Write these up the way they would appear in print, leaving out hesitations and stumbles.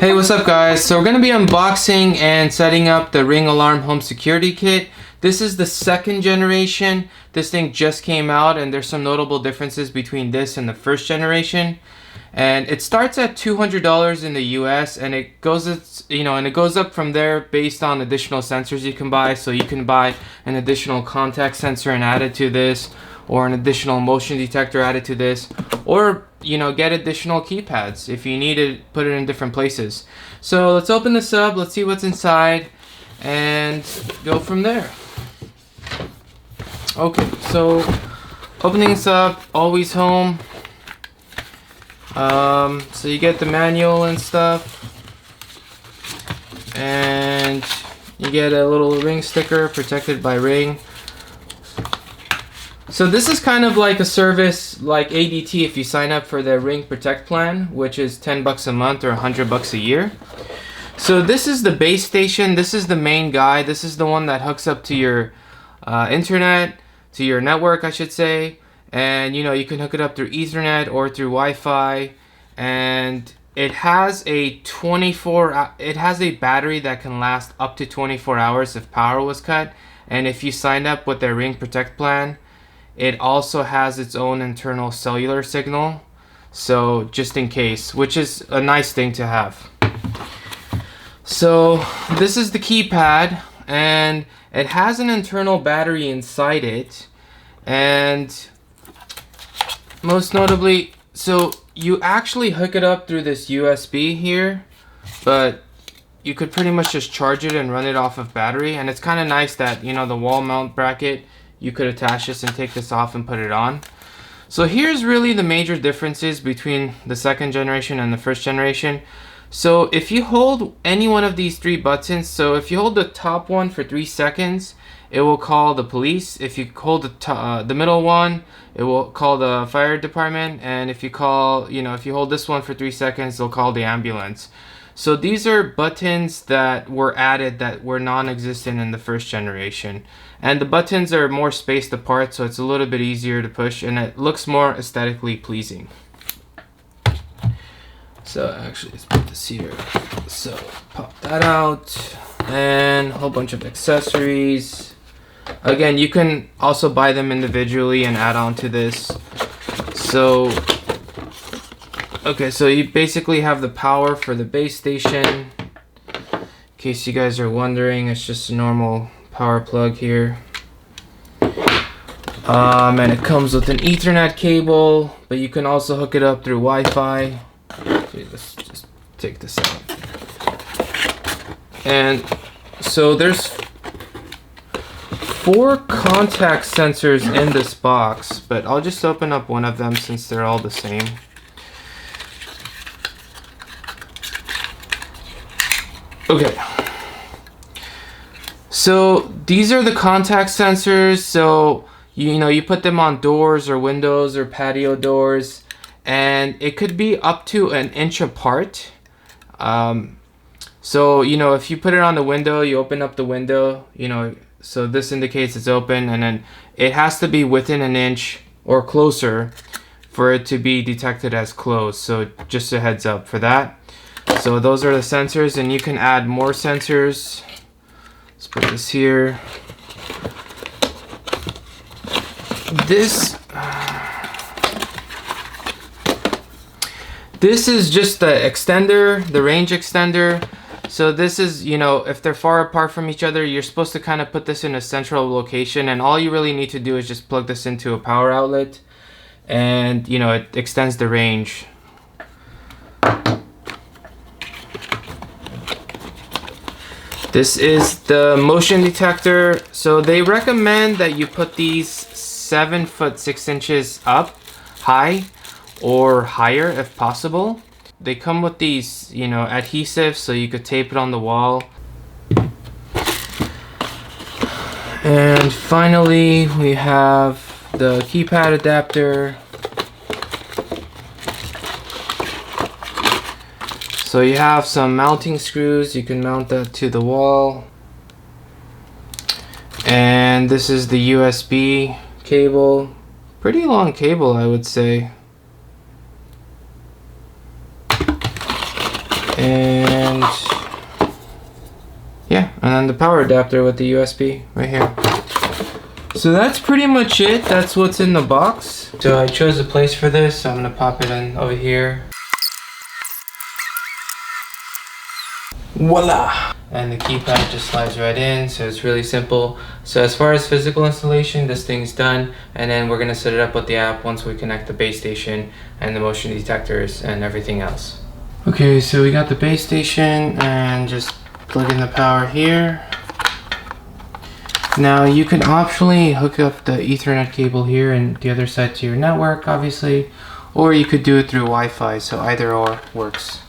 Hey, what's up guys? So we're going to be unboxing and setting up the Ring Alarm Home Security Kit. This is the second generation. This thing just came out and there's some notable differences between this and the first generation. And it starts at $200 in the US and it goes up from there based on additional sensors you can buy. So you can buy an additional contact sensor and add it to this, or an additional motion detector added to this, or get additional keypads if you need to put it in different places. So let's open this up, let's see what's inside, and go from there. Okay, so opening this up, always home. So you get the manual and stuff, and you get a little Ring sticker protected by Ring. So this is kind of like a service like ADT if you sign up for their Ring Protect plan, which is $10 a month or $100 a year. So this is the base station. This is the main guy. This is the one that hooks up to your internet, to your network, I should say. And you can hook it up through Ethernet or through Wi-Fi. And it has a battery that can last up to 24 hours if power was cut. And if you sign up with their Ring Protect plan, it also has its own internal cellular signal, so just in case, which is a nice thing to have. So this is the keypad, and it has an internal battery inside it, and most notably, so you actually hook it up through this USB here, but you could pretty much just charge it and run it off of battery. And it's kind of nice that the wall mount bracket, you could attach this and take this off and put it on. So here's really the major differences between the second generation and the first generation. So if you hold any one of these three buttons, so if you hold the top one for 3 seconds, it will call the police. If you hold the middle one, it will call the fire department. And if you hold this one for 3 seconds, it'll call the ambulance. So these are buttons that were added that were non-existent in the first generation. And the buttons are more spaced apart, so it's a little bit easier to push and it looks more aesthetically pleasing. So actually, let's put this here. So pop that out, and a whole bunch of accessories. Again, you can also buy them individually and add on to this. So okay, so you basically have the power for the base station. In case you guys are wondering, it's just a normal power plug here. And it comes with an Ethernet cable, but you can also hook it up through Wi-Fi. Let's just take this out. And so there's 4 contact sensors in this box, but I'll just open up one of them since they're all the same. Okay, so these are the contact sensors. So you put them on doors or windows or patio doors, and it could be up to an inch apart. So if you put it on the window, you open up the window, so this indicates it's open, and then it has to be within an inch or closer for it to be detected as closed. So just a heads up for that. So those are the sensors, and you can add more sensors. Let's put this here. This is just the extender, the range extender. So this is, if they're far apart from each other, you're supposed to kind of put this in a central location, and all you really need to do is just plug this into a power outlet, and it extends the range. This is the motion detector. So they recommend that you put these 7 foot 6 inches up high or higher if possible. They come with these, adhesives, so you could tape it on the wall. And finally, we have the keypad adapter. So you have some mounting screws, you can mount that to the wall. And this is the USB cable. Pretty long cable, I would say. And And yeah, and then the power adapter with the USB right here. So that's pretty much it. That's what's in the box. So I chose a place for this, so I'm gonna pop it in over here. Voila! And the keypad just slides right in, so it's really simple. So as far as physical installation, this thing's done, and then we're gonna set it up with the app once we connect the base station and the motion detectors and everything else. Okay, so we got the base station and just plug in the power here. Now you can optionally hook up the Ethernet cable here and the other side to your network, obviously, or you could do it through Wi-Fi, so either or works.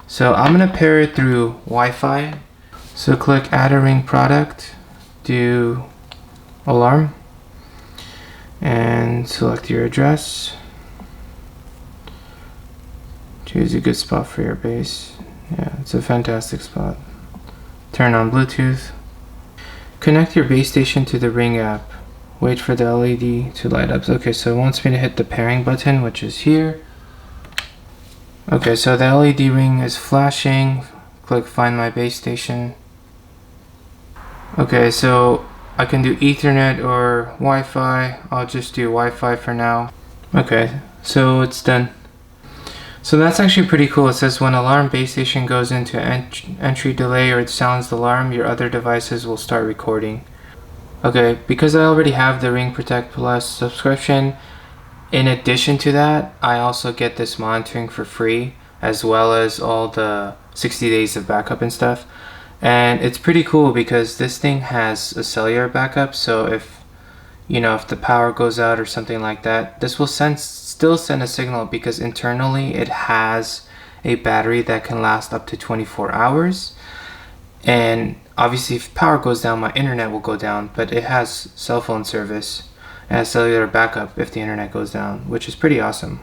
So I'm gonna pair it through Wi-Fi. So click add a ring product, do alarm, and select your address. Choose a good spot for your base. Yeah, it's a fantastic spot. Turn on Bluetooth. Connect your base station to the Ring app. Wait for the LED to light up. Okay, so it wants me to hit the pairing button, which is here. Okay, so the LED ring is flashing. Click find my base station. Okay, so I can do Ethernet or Wi-Fi. I'll just do Wi-Fi for now. Okay, so it's done. So that's actually pretty cool. It says when alarm base station goes into entry delay or it sounds the alarm, your other devices will start recording. Okay, because I already have the Ring Protect Plus subscription, in addition to that, I also get this monitoring for free, as well as all the 60 days of backup and stuff. And it's pretty cool because this thing has a cellular backup, so if the power goes out or something like that, this will still send a signal because internally it has a battery that can last up to 24 hours. And obviously if power goes down, my internet will go down, but it has cell phone service and cellular backup if the internet goes down, which is pretty awesome.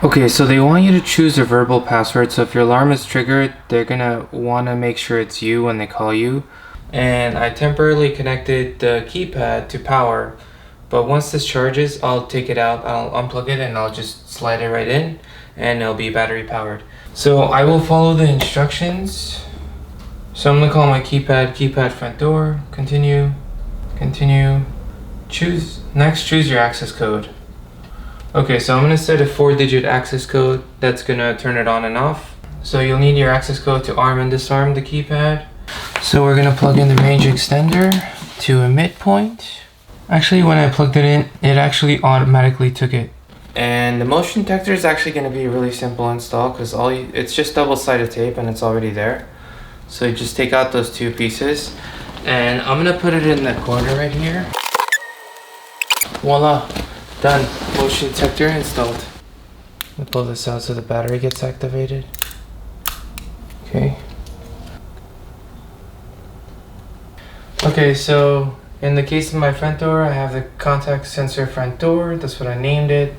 Okay, so they want you to choose a verbal password. So if your alarm is triggered, they're gonna want to make sure it's you when they call you. And I temporarily connected the keypad to power, but once this charges, I'll take it out, I'll unplug it, and I'll just slide it right in, and it'll be battery powered. So I will follow the instructions. So I'm gonna call my keypad front door, continue, choose your access code. Okay, so I'm gonna set a 4-digit access code that's gonna turn it on and off. So you'll need your access code to arm and disarm the keypad. So we're gonna plug in the range extender to a midpoint. Actually, when I plugged it in, it actually automatically took it. And the motion detector is actually gonna be a really simple install because it's just double-sided tape and it's already there. So you just take out those two pieces, and I'm gonna put it in the corner right here. Voila, done. Motion detector installed. I'll pull this out so the battery gets activated. Okay. Okay, so in the case of my front door, I have the contact sensor front door. That's what I named it.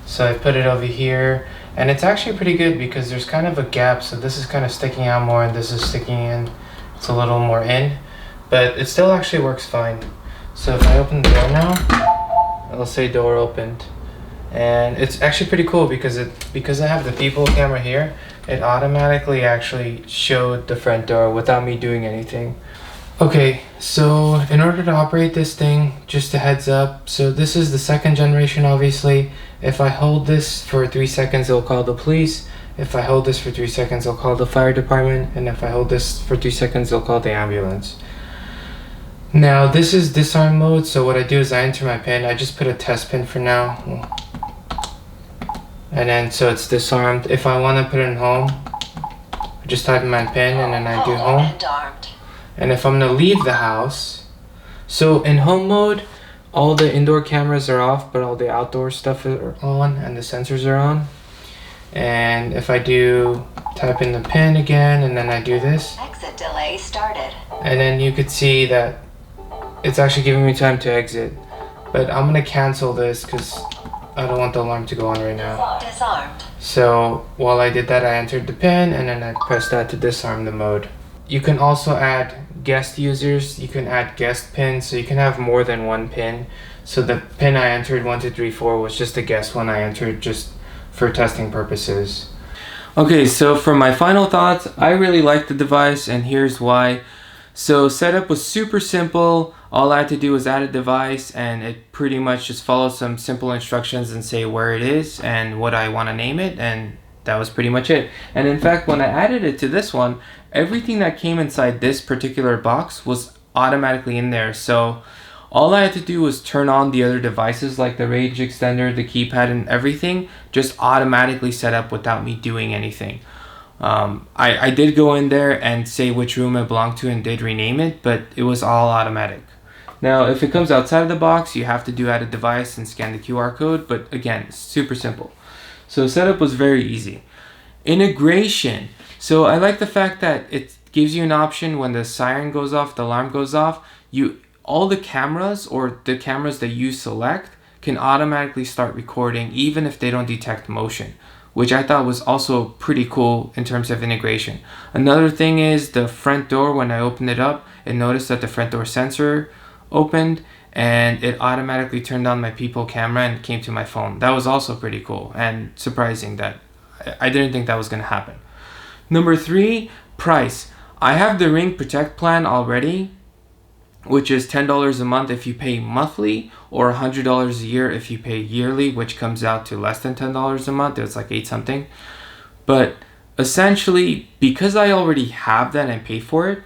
So I put it over here, and it's actually pretty good because there's kind of a gap. So this is kind of sticking out more and this is sticking in. It's a little more in, but it still actually works fine. So if I open the door now, it'll say door opened. And it's actually pretty cool because I have the people camera here, it automatically actually showed the front door without me doing anything. Okay, so in order to operate this thing, just a heads up, so this is the second generation obviously. If I hold this for 3 seconds, it'll call the police. If I hold this for 3 seconds, it'll call the fire department. And if I hold this for 3 seconds, it'll call the ambulance. Now this is disarm mode, so what I do is I enter my pin. I just put a test pin for now. And then so it's disarmed. If I want to put it in home, I just type in my pin and then I do home. And if I'm gonna leave the house, so in home mode, all the indoor cameras are off, but all the outdoor stuff are on and the sensors are on. And if I do type in the pin again and then I do this, exit delay started. And then you could see that it's actually giving me time to exit. But I'm gonna cancel this because I don't want the alarm to go on right now. Disarmed. So while I did that, I entered the pin and then I pressed that to disarm the mode. You can also add guest users. You can add guest pins, so you can have more than one pin. So the pin I entered 1, 2, 3, 4 was just a guest one I entered just for testing purposes. Okay, so for my final thoughts, I really like the device, and here's why. So setup was super simple. All I had to do was add a device, and it pretty much just follows some simple instructions and say where it is and what I want to name it, and that was pretty much it. And in fact, when I added it to this one, everything that came inside this particular box was automatically in there. So all I had to do was turn on the other devices like the range extender, the keypad, and everything just automatically set up without me doing anything. I did go in there and say which room it belonged to and did rename it, but it was all automatic. Now, if it comes outside of the box, you have to add a device and scan the QR code, but again, super simple. So setup was very easy. Integration. So I like the fact that it gives you an option when the siren goes off, the alarm goes off, all the cameras or the cameras that you select can automatically start recording even if they don't detect motion, which I thought was also pretty cool in terms of integration. Another thing is the front door. When I opened it up, it noticed that the front door sensor opened and it automatically turned on my people camera and came to my phone. That was also pretty cool and surprising that I didn't think that was going to happen. Number 3, price. I have the Ring Protect plan already, which is $10 a month if you pay monthly, or $100 a year if you pay yearly, which comes out to less than $10 a month. It's like 8 something. But essentially, because I already have that and pay for it,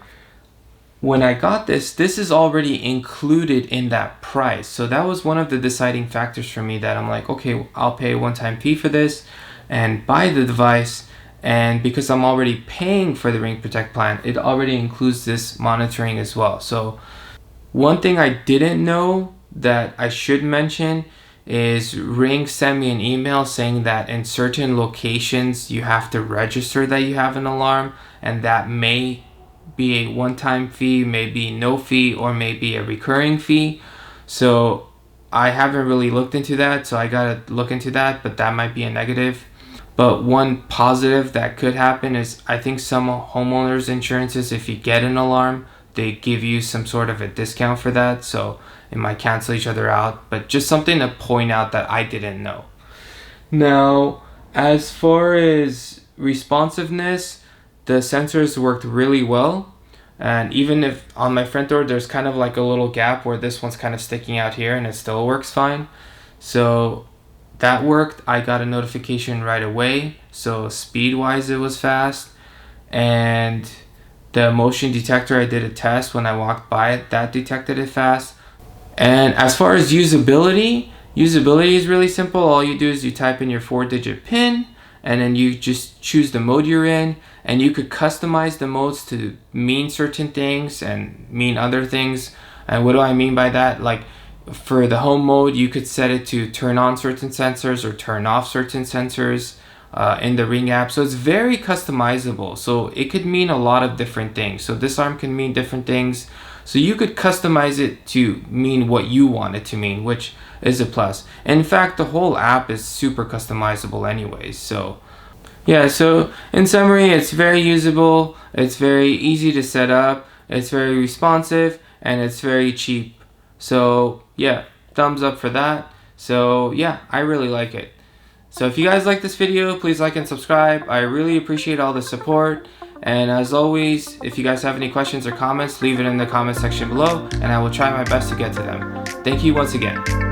when I got this is already included in that price. So that was one of the deciding factors for me, that I'm like, okay, I'll pay a one-time fee for this and buy the device. And because I'm already paying for the Ring Protect plan, it already includes this monitoring as well. So one thing I didn't know that I should mention is Ring sent me an email saying that in certain locations you have to register that you have an alarm, and that may be a one-time fee, maybe no fee, or maybe a recurring fee. So I haven't really looked into that, so I gotta look into that, but that might be a negative. But one positive that could happen is I think some homeowners insurances, if you get an alarm, they give you some sort of a discount for that, so it might cancel each other out. But just something to point out that I didn't know. Now, as far as responsiveness, the sensors worked really well. And even if on my front door there's kind of like a little gap where this one's kind of sticking out here, and it still works fine. So that worked. I got a notification right away, so speed wise it was fast. And the motion detector, I did a test when I walked by it, that detected it fast. And as far as usability is really simple. All you do is you type in your 4-digit PIN, and then you just choose the mode you're in, and you could customize the modes to mean certain things and mean other things. And what do I mean by that? Like for the home mode, you could set it to turn on certain sensors or turn off certain sensors in the Ring app. So it's very customizable. So it could mean a lot of different things. So this arm can mean different things. So you could customize it to mean what you want it to mean, which is a plus. In fact, the whole app is super customizable anyways. So yeah, so in summary, it's very usable, it's very easy to set up, it's very responsive, and it's very cheap. So yeah, thumbs up for that. So yeah, I really like it. So if you guys like this video, please like and subscribe. I really appreciate all the support. And as always, if you guys have any questions or comments, leave it in the comment section below, and I will try my best to get to them. Thank you once again.